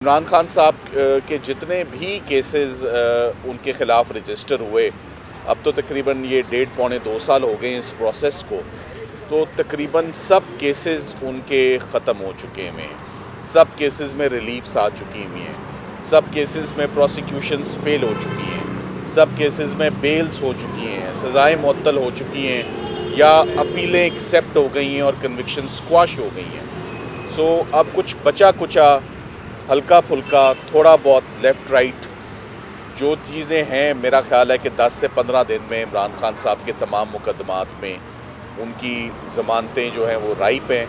इमरान खान साहब के जितने भी केसेस उनके ख़िलाफ़ रजिस्टर हुए, अब तो तकरीबन ये 1.5-2 साल हो गए इस प्रोसेस को, तो तकरीबन सब केसेस उनके ख़त्म हो चुके हैं। सब केसेस में रिलीफ्स आ चुकी हुई हैं, सब केसेस में प्रोसिक्यूशंस फेल हो चुकी हैं, सब केसेस में बेल्स हो चुकी हैं, सज़ाएँ मुअत्तल हो चुकी हैं या अपीलें एक्सेप्ट हो गई हैं और कन्विक्शन स्क्वाश हो गई हैं। सो अब कुछ बचा कुचा हल्का फुल्का थोड़ा बहुत लेफ़्ट राइट जो चीज़ें हैं, मेरा ख़्याल है कि 10 से 15 दिन में इमरान खान साहब के तमाम मुकदमात में उनकी ज़मानतें जो हैं वो राइप हैं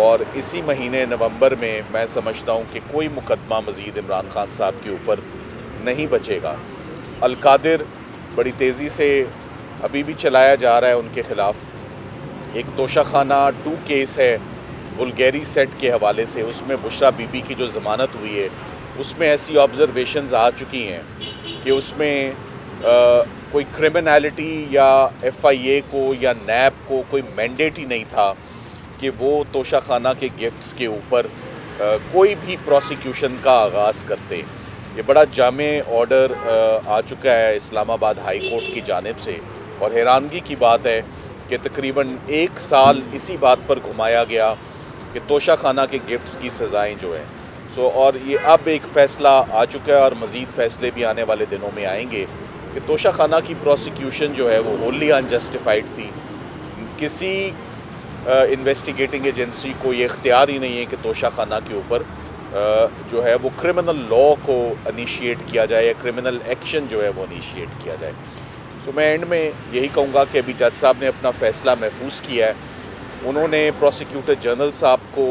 और इसी महीने नवंबर में मैं समझता हूँ कि कोई मुकदमा मज़ीद इमरान खान साहब के ऊपर नहीं बचेगा। अल-कादिर बड़ी तेज़ी से अभी भी चलाया जा रहा है उनके ख़िलाफ़। एक तोशाखाना 2 केस है बुल्गारी सेट के हवाले से, उसमें बुशरा बीबी की जो ज़मानत हुई है उसमें ऐसी ऑब्ज़र्वेशंस आ चुकी हैं कि उसमें कोई क्रिमिनलिटी या FIA को या नैब को कोई मैंडेट ही नहीं था कि वो तोशाखाना के गिफ्ट्स के ऊपर कोई भी प्रोसिक्यूशन का आगाज़ करते। ये बड़ा जामे ऑर्डर आ चुका है इस्लामाबाद हाई कोर्ट की जानिब से और हैरानगी की बात है कि तकरीबन 1 साल इसी बात पर घुमाया गया कि तोशाखाना के गिफ्ट्स की सज़ाएँ जो हैं और ये अब एक फ़ैसला आ चुका है और मज़ीद फ़ैसले भी आने वाले दिनों में आएंगे कि तोशाखाना की प्रोसिक्यूशन जो है वो होली अनजस्टिफाइड थी। किसी इन्वेस्टिगेटिंग एजेंसी को ये इख्तियार ही नहीं है कि तोशाखाना के ऊपर जो है वो क्रिमिनल लॉ को इनिशिएट किया जाए या क्रिमिनल एक्शन जो है वो इनिशिएट किया जाए। मैं एंड में यही कहूँगा कि अभी जज साहब ने अपना फ़ैसला महफूज किया है। उन्होंने प्रोसिक्यूटर जनरल साहब को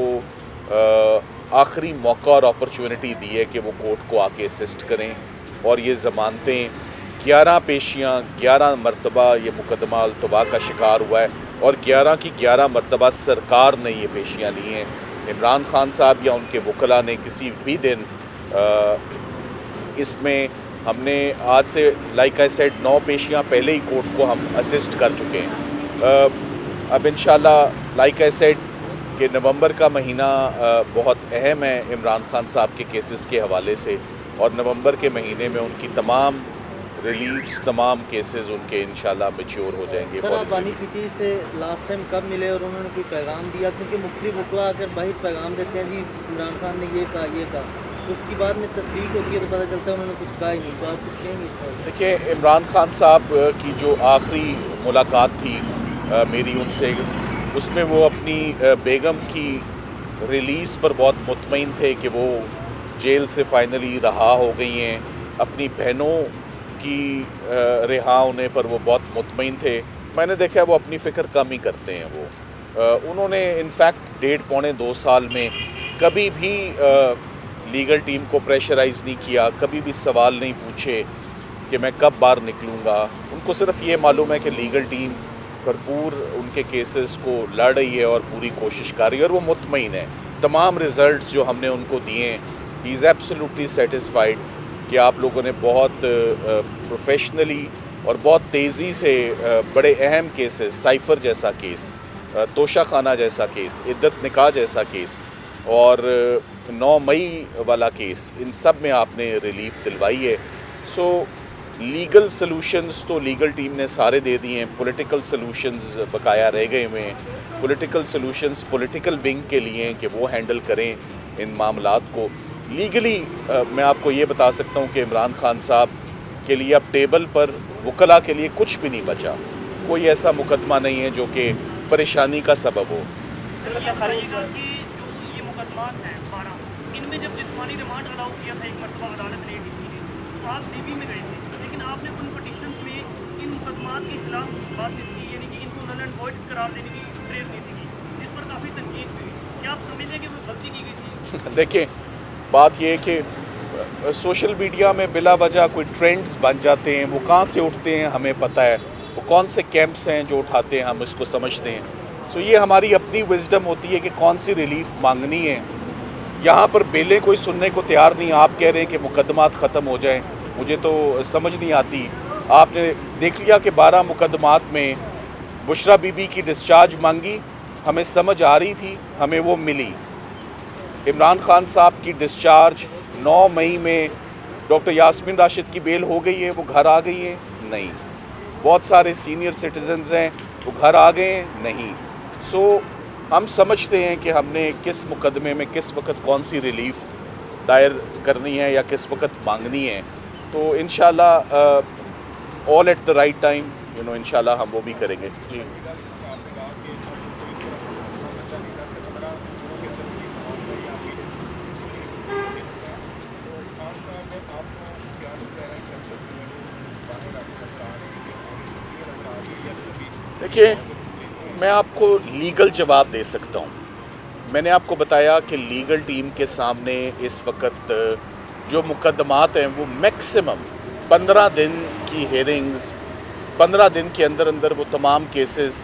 आखिरी मौका और अपॉर्चुनिटी दी है कि वो कोर्ट को आके असिस्ट करें और ये ज़मानतें 11 पेशियाँ 11 मरतबा ये मुकदमा अल्तवा का शिकार हुआ है और 11 की 11 मरतबा सरकार ने ये पेशियाँ ली हैं। इमरान खान साहब या उनके वकला ने किसी भी दिन इसमें हमने आज से लाइक आई सेड 9 पेशियाँ पहले ही कोर्ट को हम असिस्ट कर चुके हैं। अब इंशाल्लाह लाइक आई सेड कि नवंबर का महीना बहुत अहम है इमरान खान साहब के केसेस के हवाले से और नवंबर के महीने में उनकी तमाम रिलीफ्स तमाम केसेस उनके इंशाल्लाह मैच्योर हो जाएंगे। सर, आप बानी पीटी से लास्ट टाइम कब मिले और उन्होंने कोई पैगाम दिया? क्योंकि मुख्तलिफ वकला अगर बाहर पैगाम देते हैं जी इमरान खान ने ये कहा तो उसकी बाद में तस्दीक होती है तो पता चलता है उन्होंने कुछ कहा ही नहीं। तो आप कुछ कहेंगे सर? देखिए, इमरान खान साहब की जो आखिरी मुलाकात थी मेरी उनसे, उसमें वो अपनी बेगम की रिलीज़ पर बहुत मुतमईन थे कि वो जेल से फाइनली रहा हो गई हैं। अपनी बहनों की रिहा होने पर वो बहुत मुतमईन थे। मैंने देखा वो अपनी फ़िक्र कम ही करते हैं। वो उन्होंने इनफैक्ट 1.5-2 साल में कभी भी लीगल टीम को प्रेशराइज़ नहीं किया, कभी भी सवाल नहीं पूछे कि मैं कब बाहर निकलूँगा। उनको सिर्फ़ ये मालूम है कि लीगल टीम भरपूर उनके केसेस को लड़ रही है और पूरी कोशिश कर रही है और वो मुतमईन है। तमाम रिज़ल्ट्स जो हमने उनको दिए हैं, ही इज़ एब्सोल्युटली सेटिस्फाइड कि आप लोगों ने बहुत प्रोफेशनली और बहुत तेज़ी से बड़े अहम केसेस, साइफ़र जैसा केस, तोशाखाना जैसा केस, इद्दत निकाह जैसा केस और 9 मई वाला केस, इन सब में आपने रिलीफ दिलवाई है। लीगल सॉल्यूशंस तो लीगल टीम ने सारे दे दिए हैं, पॉलिटिकल सॉल्यूशंस बकाया रह गए हुए हैं। पॉलिटिकल सॉल्यूशंस पॉलिटिकल विंग के लिए हैं कि वो हैंडल करें इन मामलात को। लीगली मैं आपको ये बता सकता हूँ कि इमरान खान साहब के लिए अब टेबल पर वकला के लिए कुछ भी नहीं बचा। कोई ऐसा मुकदमा नहीं है जो कि परेशानी का सबब हो। आप DP में गए थे, लेकिन आपने उन पिटीशंस में इन मुकदमात के खिलाफ बात नहीं की, यानी कि इनको नल एंड वॉइड करार देने की प्रेयर नहीं थी, जिस पर काफ़ी तनकीद हुई। क्या आप समझते हैं कि वो गलती की गई थी? देखिए, बात ये है कि सोशल मीडिया में बिला वजह कोई ट्रेंड्स बन जाते हैं। वो कहाँ से उठते हैं हमें पता है, वो कौन से कैंप्स हैं जो उठाते हैं हम इसको समझते हैं। ये हमारी अपनी विजडम होती है कि कौन सी रिलीफ मांगनी है। यहाँ पर बेलें कोई सुनने को तैयार नहीं। आप कह रहे हैं कि मुकदमात ख़त्म हो जाएं, मुझे तो समझ नहीं आती। आपने देख लिया कि 12 मुकदमात में बुशरा बीबी की डिस्चार्ज मांगी, हमें समझ आ रही थी, हमें वो मिली। इमरान खान साहब की डिस्चार्ज 9 मई में डॉक्टर यास्मीन राशिद की बेल हो गई है, वो घर आ गई है? नहीं। बहुत सारे सीनियर सिटीजन्स हैं, वो घर आ गए हैं? नहीं। सो हम समझते हैं कि हमने किस मुकदमे में किस वक्त कौन सी रिलीफ दायर करनी है या किस वक्त मांगनी है। तो इंशाल्लाह all at the right time, इंशाल्लाह हम वो भी करेंगे। जी। देखिए, मैं आपको लीगल जवाब दे सकता हूँ। मैंने आपको बताया कि लीगल टीम के सामने इस वक्त जो मुकदमात हैं वो मैक्सिमम 15 दिन की हेयरिंग्स, 15 दिन के अंदर अंदर वो तमाम केसेस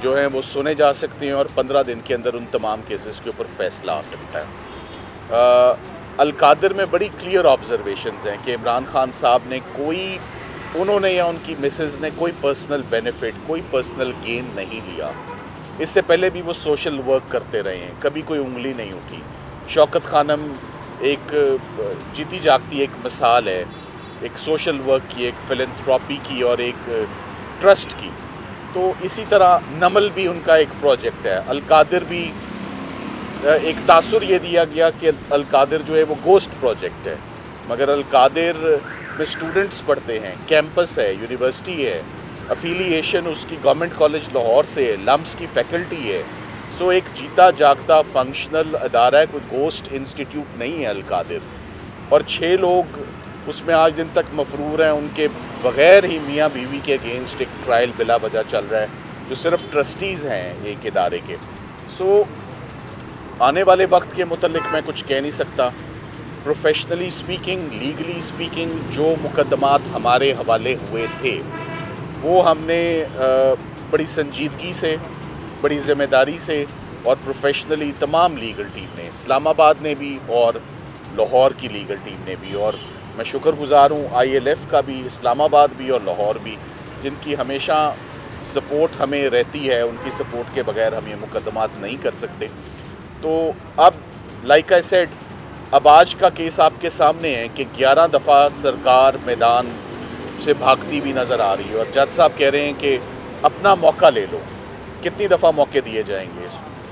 जो हैं वो सुने जा सकते हैं और 15 दिन के अंदर उन तमाम केसेस के ऊपर फैसला आ सकता है। अल-कादिर में बड़ी क्लियर ऑब्जर्वेशंस हैं कि इमरान खान साहब ने उन्होंने या उनकी मिसेज़ ने कोई पर्सनल बेनिफिट, कोई पर्सनल गेन नहीं लिया। इससे पहले भी वो सोशल वर्क करते रहे हैं, कभी कोई उंगली नहीं उठी। शौकत खानम एक जीती जागती एक मिसाल है, एक सोशल वर्क की, एक फिलैंथ्रोपी की और एक ट्रस्ट की। तो इसी तरह नमल भी उनका एक प्रोजेक्ट है। अल-कादिर भी एक तासुर ये दिया गया कि अल-कादिर जो है वो गोस्ट प्रोजेक्ट है, मगर अल-कादिर में स्टूडेंट्स पढ़ते हैं, कैंपस है, यूनिवर्सिटी है, अफिलिएशन उसकी गवर्नमेंट कॉलेज लाहौर से है, लम्स की फैकल्टी है। सो एक जीता जागता फंक्शनल अदारा है, कोई गोस्ट इंस्टीट्यूट नहीं है अल-कादिर। और 6 लोग उसमें आज दिन तक मफरूर हैं, उनके बग़ैर ही मियाँ बीवी के अगेंस्ट एक ट्रायल बिला वजह चल रहा है, जो सिर्फ ट्रस्टीज़ हैं एक इदारे के। सो आने वाले वक्त के मुतल्लिक मैं कुछ कह नहीं सकता। प्रोफेशनली स्पीकिंग, लीगली स्पीकिंग, जो मुकदमात हमारे हवाले हुए थे वो हमने बड़ी संजीदगी से, बड़ी ज़िम्मेदारी से और प्रोफेशनली तमाम लीगल टीम ने, इस्लामाबाद ने भी और लाहौर की लीगल टीम ने भी, और मैं शुक्रगुज़ार हूँ ILF का भी, इस्लामाबाद भी और लाहौर भी, जिनकी हमेशा सपोर्ट हमें रहती है। उनकी सपोर्ट के बगैर हम ये मुकदमात नहीं कर सकते। तो अब लाइक आई सेड, अब आज का केस आपके सामने है कि 11 दफ़ा सरकार मैदान से भागती भी नज़र आ रही है और जज साहब कह रहे हैं कि अपना मौका ले लो। कितनी दफ़ा मौके दिए जाएंगे?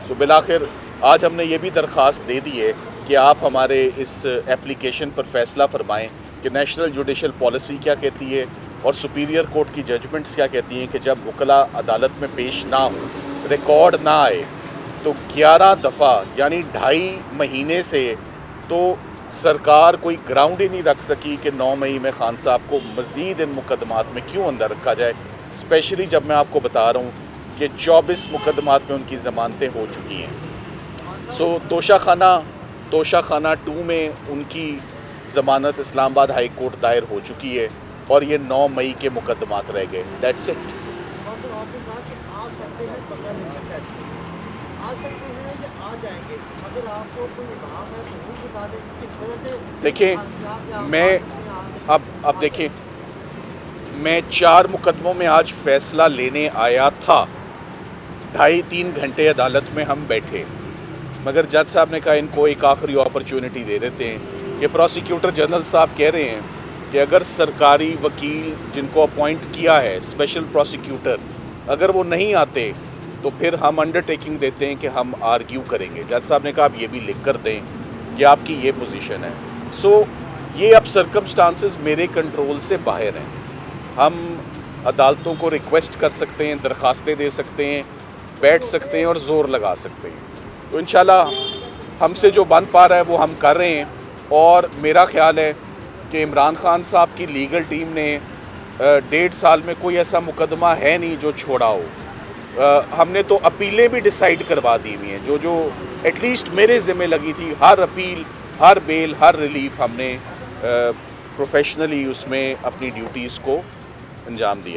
सो बिलाखिर आज हमने ये भी दरख्वास्त दे दी है कि आप हमारे इस एप्लीकेशन पर फ़ैसला फरमाएं कि नेशनल जुडिशल पॉलिसी क्या कहती है और सुपीरियर कोर्ट की जजमेंट्स क्या कहती हैं कि जब वकला अदालत में पेश ना हो, रिकॉर्ड ना आए, तो 11 दफ़ा यानी 2.5 महीने से तो सरकार कोई ग्राउंड ही नहीं रख सकी कि 9 मई में खान साहब को मज़ीद इन मुकदमात में क्यों अंदर रखा जाए। स्पेशली जब मैं आपको बता रहा हूँ कि 24 मुकदमात में उनकी ज़मानतें हो चुकी हैं। सो तोशाखाना 2 में उनकी ज़मानत इस्लामाबाद हाई कोर्ट दायर हो चुकी है और ये 9 मई के मुकदमात रह गए। That's it. देखिए, अब देखिए, मैं 4 मुकदमों में आज फ़ैसला लेने आया था। 2.5-3 घंटे अदालत में हम बैठे, मगर जज साहब ने कहा इनको एक आखिरी अपॉर्चुनिटी दे देते हैं। ये प्रोसिक्यूटर जनरल साहब कह रहे हैं कि अगर सरकारी वकील जिनको अपॉइंट किया है, स्पेशल प्रोसिक्यूटर, अगर वो नहीं आते तो फिर हम अंडरटेकिंग देते हैं कि हम आर्ग्यू करेंगे। जज साहब ने कहा आप ये भी लिख कर दें कि आपकी ये पोजीशन है। सो ये अब सर्कमस्टांसेस मेरे कंट्रोल से बाहर हैं। हम अदालतों को रिक्वेस्ट कर सकते हैं, दरख्वास्तें दे सकते हैं, बैठ सकते हैं और ज़ोर लगा सकते हैं। तो इंशाल्लाह हमसे जो बन पा रहा है वो हम कर रहे हैं। और मेरा ख्याल है कि इमरान खान साहब की लीगल टीम ने 1.5 साल में कोई ऐसा मुकदमा है नहीं जो छोड़ा हो। हमने तो अपीलें भी डिसाइड करवा दी हुई हैं, जो एटलीस्ट मेरे ज़िम्मे लगी थी। हर अपील, हर बेल, हर रिलीफ हमने प्रोफेशनली उसमें अपनी ड्यूटीज़ को अंजाम दिया।